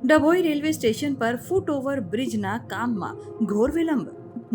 Dabhoi railway station પર foot over બ્રિજના કામમાં ઘોર વિલંબ,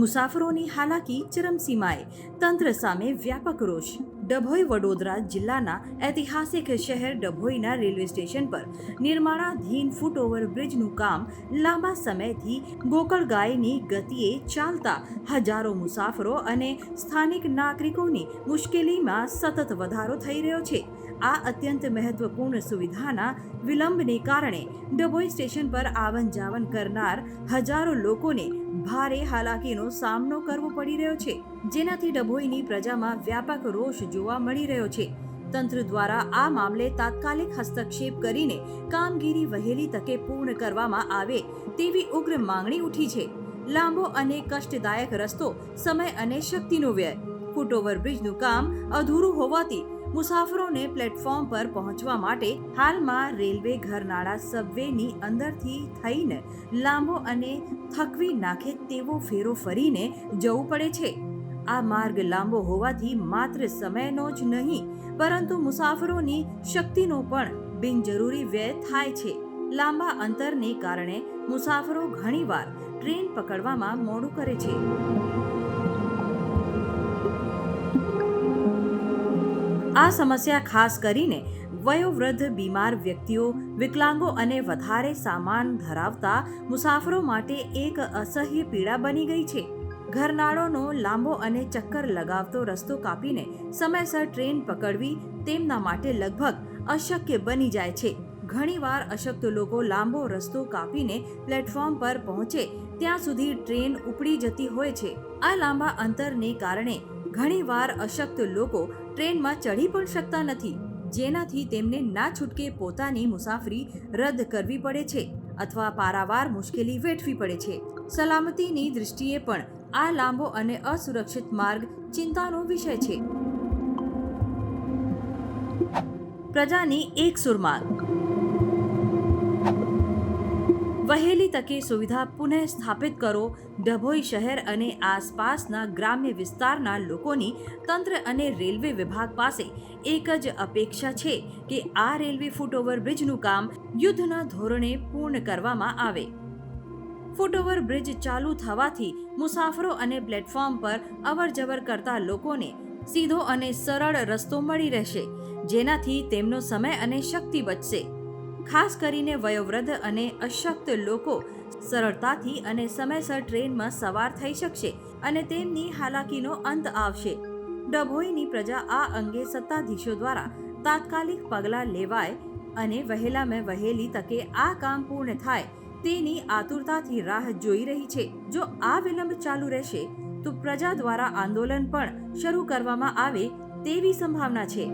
મુસાફરોની હાલાકી ચરમસીમાએ, તંત્ર સામે વ્યાપક રોષ. ડભોઈ વડોદરા જિલ્લાના ઐતિહાસિક શહેર ડભોઈના રેલવે સ્ટેશન પર નિર્માણાધીન ફૂટઓવર બ્રિજનું કામ લાંબા સમયથી ગોકળગાયની ગતિએ ચાલતા હજારો મુસાફરો અને સ્થાનિક નાગરિકોની મુશ્કેલીમાં સતત વધારો થઈ રહ્યો છે. આ અત્યંત મહત્વપૂર્ણ સુવિધાના વિલંબને કારણે ડભોઈ સ્ટેશન પર આવન જાવન કરનાર હજારો લોકોને ભારે હાલાકીનો સામનો કરવો પડી રહ્યો છે, જેનાથી ડભોઈની પ્રજામાં વ્યાપક રોષ જોવા મળી રહ્યો છે. તંત્ર દ્વારા આ મામલે તાત્કાલિક હસ્તક્ષેપ કરીને કામગીરી વહેલી તકે પૂર્ણ કરવામાં આવે તેવી ઉગ્ર માંગણી ઉઠી છે. લાંબો અને કષ્ટદાયક રસ્તો, સમય અને શક્તિનો વ્યય. ફૂટઓવર બ્રિજનું કામ અધૂરું હોવાથી મુસાફરોને પ્લેટફોર્મ પર પહોંચવા માટે હાલમાં રેલવે ઘરનાળા સબવેની અંદરથી થઈને લાંબો અને થકવી નાખે તેવો ફેરો ફરીને જવું પડે છે. આ માર્ગ લાંબો હોવાથી માત્ર સમયનો જ નહીં પરંતુ મુસાફરોની શક્તિનો પણ બિનજરૂરી વ્યય થાય છે. લાંબા અંતરને કારણે મુસાફરો ઘણીવાર ટ્રેન પકડવામાં મોડું કરે છે. આ સમસ્યા ખાસ કરીને વયોવૃદ્ધ, બીમાર વ્યક્તિઓ, વિકલાંગો અને વધારે સામાન ધરાવતા મુસાફરો માટે એક અસહ્ય પીડા બની ગઈ છે. ઘરનાળોનો લાંબો અને ચક્કર લગાવતો રસ્તો કાપીને સમયસર ટ્રેન પકડવી તેમના માટે લગભગ અશક્ય બની જાય છે. ઘણીવાર અશક્ત લોકો લાંબો રસ્તો કાપીને પ્લેટફોર્મ પર પહોંચે ત્યાં સુધી ટ્રેન ઉપડી જતી હોય છે. આ લાંબા અંતરને કારણે ઘણીવાર અશક્ત લોકો ટ્રેનમાં ચઢી પણ શકતા નથી, જેનાથી તેમને ના છૂટકે પોતાની મુસાફરી રદ કરવી પડે છે અથવા પારાવાર મુશ્કેલી વેઠવી પડે છે. સલામતીની દૃષ્ટિએ પણ આ લાંબો અને અસુરક્ષિત માર્ગ ચિંતાનો વિષય છે. પ્રજાની એકસૂર માંગ. વહેલી તકે સુવિધા પુનઃ સ્થાપિત કરો. ડભોઈ શહેર અને આસપાસના ગ્રામ્ય વિસ્તારના લોકોની તંત્ર અને રેલવે વિભાગ પાસે એક જ અપેક્ષા છે કે આ રેલવે ફૂટઓવર બ્રિજનું કામ યુદ્ધના ધોરણે પૂર્ણ કરવામાં આવે. ફૂટઓવર બ્રિજ ચાલુ થવાથી મુસાફરો અને પ્લેટફોર્મ પર અવરજવર કરતા લોકોને સીધો અને સરળ રસ્તો મળી રહેશે, જેનાથી તેમનો સમય અને શક્તિ બચશે. ખાસ કરીને વયોવૃદ્ધ અને અશક્ત લોકો સરળતાથી અને સમયસર ટ્રેનમાં સવાર થઈ શકશે અને તેમની હાલાકીનો અંત આવશે. ડભોઈની પ્રજા આ અંગે સત્તાધીશો દ્વારા તાત્કાલિક પગલાં લેવાય અને વહેલામાં વહેલી તકે આ કામ પૂર્ણ થાય તેની આતુરતાથી રાહ જોઈ રહી છે. જો આ વિલંબ ચાલુ રહેશે તો પ્રજા દ્વારા આંદોલન પણ શરૂ કરવામાં આવે તેવી સંભાવના છે.